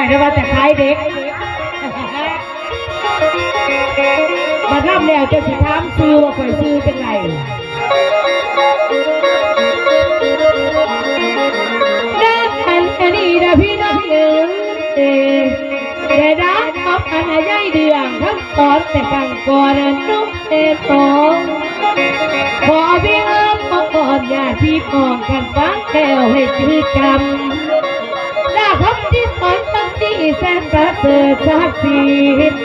ว้แล้วว่าจะขายเด็กมาทำแล้วจะสิถามซื้อว่าข่อยซื้อจังไงด้านอันนี้นะพี่น้องแต่ด้านเอาอันใหญ่เดืองทั้งตอนแต่กังก่อนนุ่มเต็มตองขอพี่เอิ้มมาก่อนอย่าที่มองกันฟังแถวให้ชื่อจำได้คำที่สอนตั้งที่แสนประเสริฐศักดิ์สิทธิ์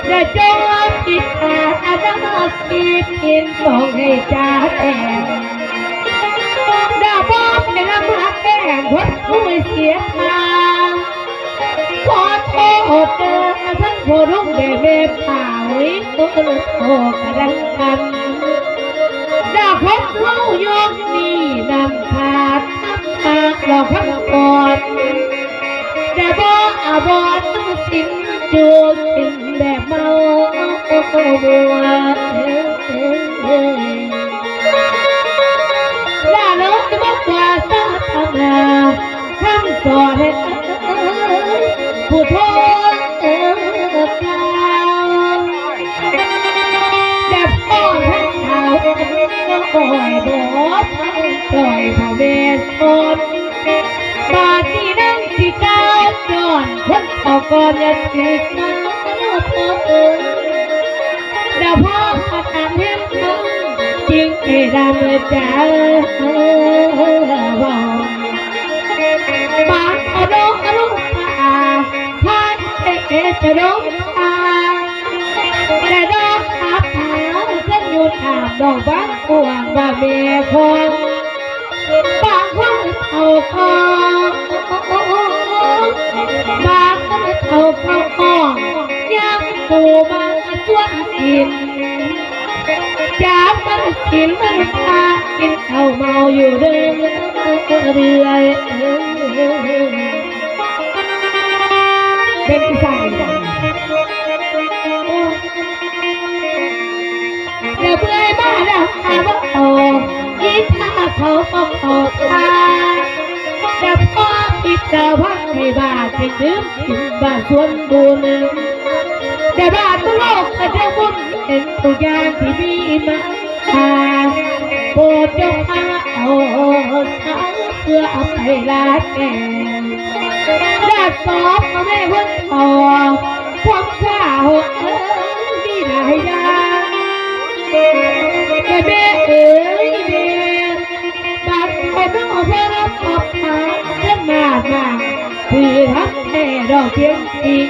จะจงจิตตาอาณาสิทธิ์อินต้องให้จ่าแทนดาบอบในลำพักแก่งวัดผู้เสียทางขอโทษเดินทั้งผู้รุ่งเดเว็บป่าวิตุลโตกระดังกันดาบอบเล่ายกนี่นำขาดทำตาเราขับก่อนแต่บ่อาบอนต้องสิ้นจูบสิ้นแบบเมาบัวด่าโลกจะบอกว่าสาธรรมนาคำสอนให้ผู้ทนกล่าวแต่พ่อท่านเขาก็ปล่อยบอกปล่อยพระเวสสันดรบาดนี้นั่งที่เจ้าย้อนคนเอาก่อนอย่าติดมาพ่อดาวพ่อมาตามเห็นมึงจริงไอ้ดำเลยจ้าบาดอารมณ์ป่าพันจะร้องตาแต่ดอกขาผาเส้นยุดอาบดอกบางกวางว่าเมียคงบางคนเอาคอบางคนเอาคอยามปูมาส่วนกินจับมันกินมันพากินข้าวเมาอยู่เรื่อยเป็นอีสานอีกอย่างเดี๋ยวเบื่อบ้าแล้วหาว่าโตยิ่งถ้าเขาต้องโตตาแต่พ่อปิดเจ้าพักให้บ้าไปดื่มกินบ้าส่วนบุญแต่บ้าตัวโลกก็จะวุ่นเห็นทุกอย่างที่มีมาโปรดจงเอาเขาเพื่อเอาไปลาแก่ด้านสอบเขาไม่พ้นต่อความข้าวดีหลายอย่างแต่แม่เอ๋ยแม่บัดไปต้องเอาไปรับออกมาเล่นมาคือทำแค่ดอกเพียงจริง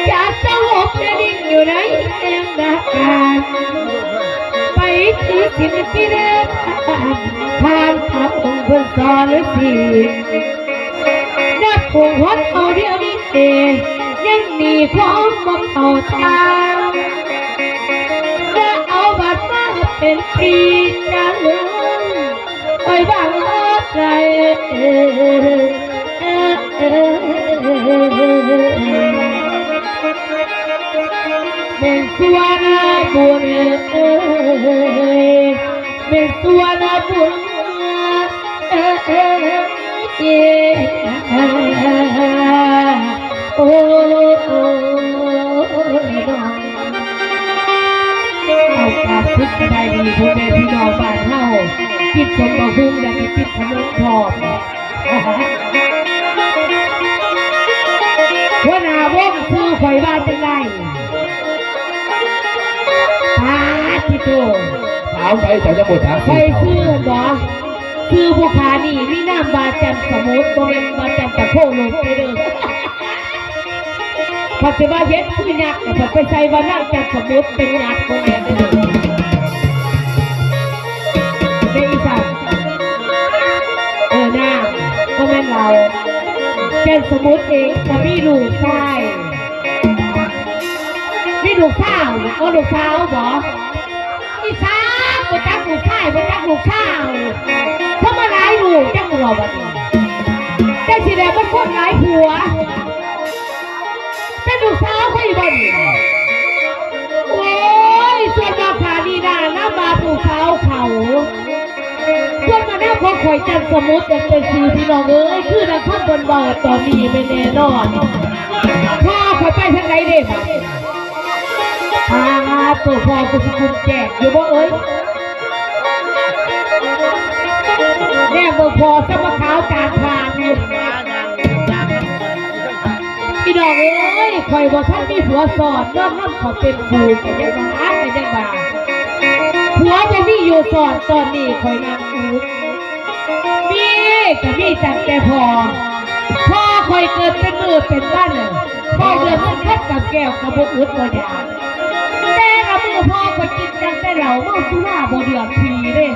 จะสงบจะดิ่งอยู่ในแห่งดักการไปที่สิ่งที่เดินทางทำองค์เพื่อสอนหรือสินัดผูกหัดเอาเดียวนี้เองยังหนีความบอกเอาทางจะเอาบัตรมาเป็นปีจะเลื่อนไปบ้างอะไรเป็นส่วนบุญเป็นส่วนบุญโอ้เอากราบพุทธได้ดีพ่อแม่พี่น้องบ้านเฮาคิดสมบูรณ์และคิดขนมทอดหัวหน้าวงซื้อข่อยบ้านจังไรปาที่โตถามไปจะจะหมดถามไปซื้อบ่ซื้อพวกขานี่มีน้ำบาจันสมุทรบ่เป็นบาจันตะโพลงไปเลยพอจะว่าเย็ดคือยักษ์แต่ไปใส่ว่านั่งจันสมุทรเป็นยักษ์คนเดียวในอีสานหน้าก็แม่นเราจันสมุทรเองจะมีลูกชายมีลูกสาวลูกสาวบ่อีสานไปจักลูกชายไปจักลูกสาวเพราะมาหลายลูกจังหัวบัดนี้แต่สิแดงมันคนหลายผัวเป็นลูกสาวเขาอยู่บ่นี่โอ้ยส่วนมาขาดีนาน้ำบาลูกสาวเขาส่วนมาหน้าของค ข่อยจันสมุทรยังเป็นสีพี่น้องเอ้ยคือนักพันบนเบาตอนนี้ไม่แน่นอนพ่อข่อยไปทางไหนเด็กตัวพ่อคุณแจกอยู่บ่เอ้ยแน่เบอร์พอสมะขาวการผ่านอยู่พี่น้องเอ้ยข่อยบอกท่านมีผัวสอนยอดน้ำขอเป็นครูกันยังบ้ากันยังบ้าผัวจะมีอยู่สอนตอนนี้ข่อยนางอูมีก็มีจังแต่พ่อข่อยเกิดเป็นมือเป็นบ้านพ่อเดือดมันคัดกับแก้วกับบุกอุดบ่อยาแต่กับมือพ่อข่อยกินจังแต่เหล่าเมาสุราบ่เดือดทีเลย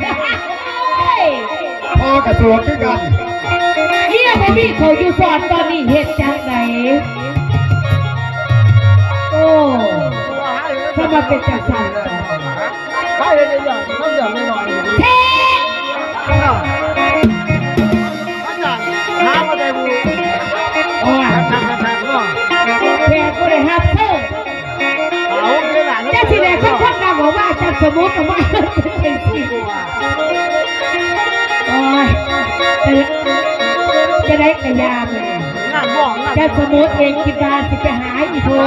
พ่อกระทรวงด้วยกัน เฮียบ่มีเขาอยู่สอนตอนนี้เฮ็ดจังไดโอ้ถ้ามาเป็นจังซั่น ใช่เลยอย่างน้ำอย่างไม่น้อย เท่ น้ำมาได้บู โอ้ย ทางก็ แขกบ่ได้ฮับเธอ เอาเรื่องหลาน แต่สิได้คนๆนำบอกว่าจังสมุทรว่าเป็นสิโอ้ยจะได้กระยามเลย งานบ้องงาน จังสมุทรเองคิดว่าสิไปหาอีพอ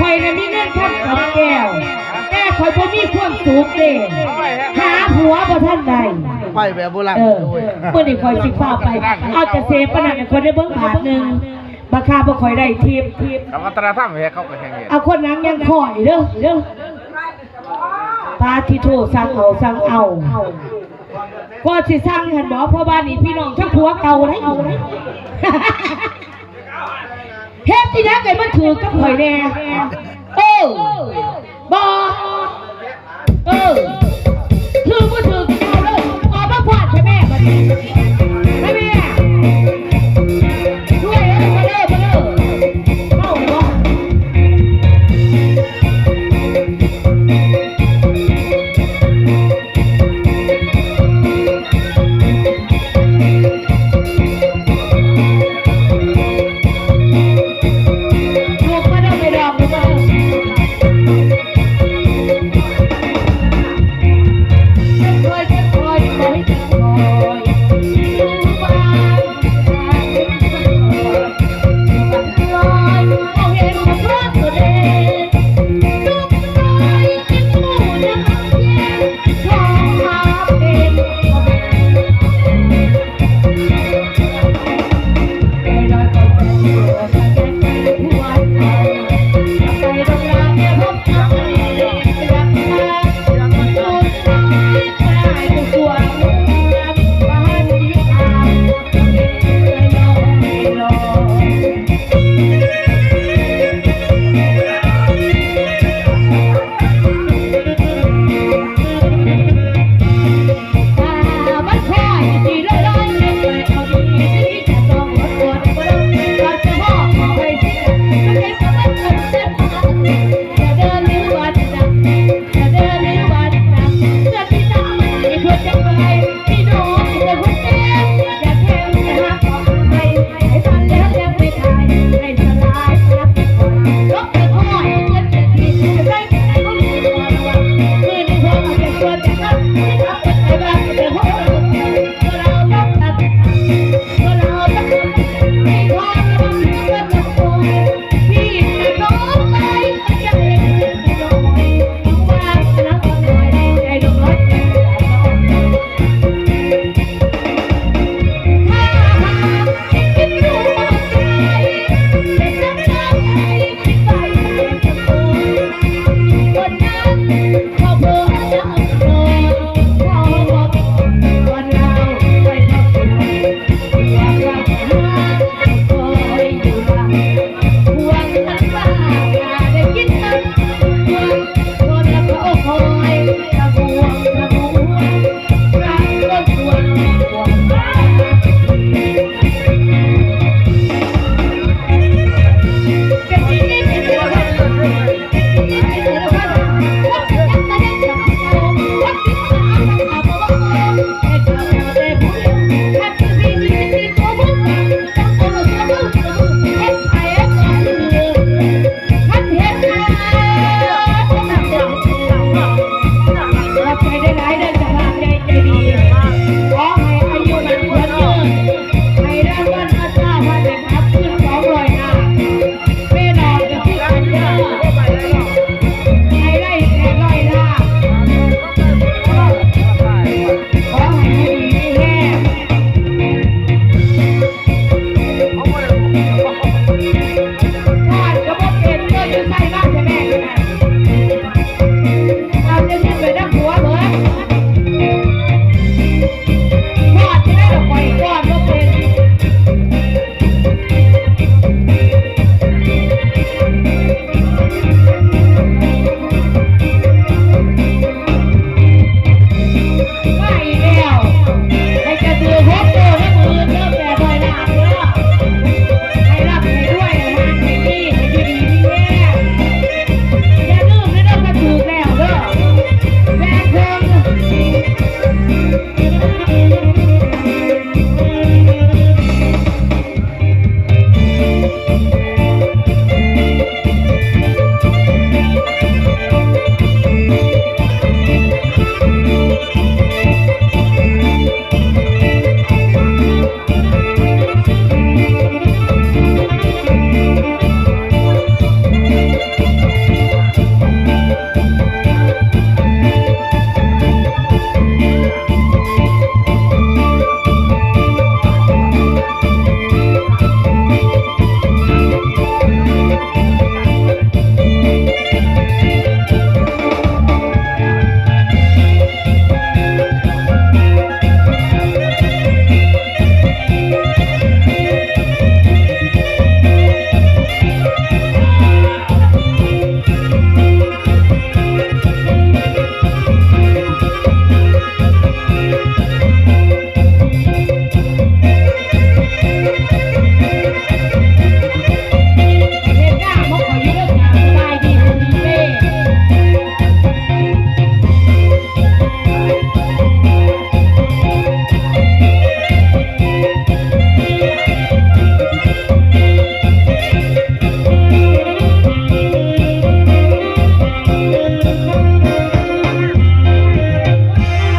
ข่อยน่ะมีเงินทับกับแก้วแต่ข่อยบ่มีความสุขเด้หาผัวบ่ทันใด ไปแบบโบราณ เมื่อนี้ข่อยสิฟ้าไปเอาจะเซฟปานนั้นคนได้เบิ่งบาทนึงราคาบ่ค่อยได้ทิป กับวัฒนธรรมเข้าไปแข่งกัน เอาคนนั้นยังข่อยเด้อตาที่โทสั่งเอาก็สิสั่งหั่นบ่เพราะบ้านนี้พี่น้องทั้งผัวเก่าได้เฮ็ดที่นักไอ้มันถือกับข่อยแน่